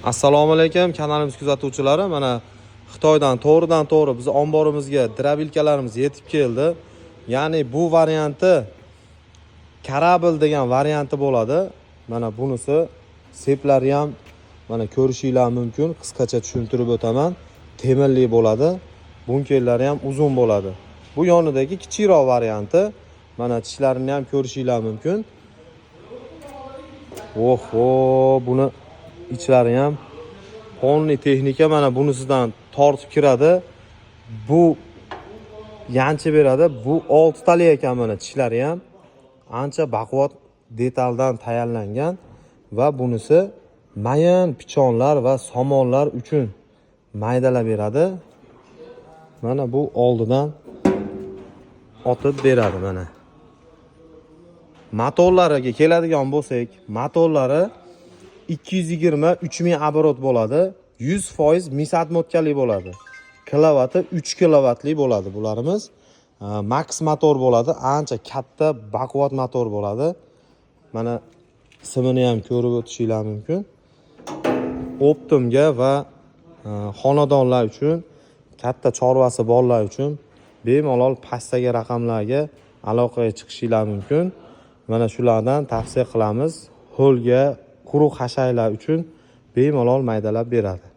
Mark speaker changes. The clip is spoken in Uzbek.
Speaker 1: Assalomu alaykum kanalimiz kuzatuvchilari. Mana Xitoydan to'g'ridan-to'g'ri biz omborimizga drabilkalarimiz yetib keldi. Ya'ni bu varianti karabil degan varianti bo'ladi. Mana bunisi seplari ham mana ko'rishinglar mumkin. Qisqacha tushuntirib o'taman. Temirli bo'ladi. Bunkerlari ham uzun bo'ladi. Bu yonidagi kichikroq varianti. Mana tishlarini ham ko'rishinglar mumkin. Oho, buni ichlari ham polniy texnika. Mana bunisidan tortib kiradi. Bu yanchi beradi. Bu 6 tali ekan, mana tishlari ham ancha baquvvat detaldan tayyorlangan va bunisi mayin pichonlar va somonlar uchun maydalab beradi. Mana bu oldidan otib beradi. Mana motorlariga keladigan bo'lsak, motorlari 220-3000 оборот bo'ladi. 100% misat motkali bo'ladi. Kilovati 3 kilovatli bo'ladi bularimiz. Max motor bo'ladi. Ancha katta baquvvat motor bo'ladi. Mana ismini ham ko'rib o'tishinglar mumkin. Optimga va xonadonlar uchun, katta chorvasi borlar uchun bemalol pastdagi raqamlarga aloqaga chiqishinglar mumkin. Mana shulardan tavsiya qilamiz. Ho'lga, quruq hashaylar uchun bemalol maydalab beradi.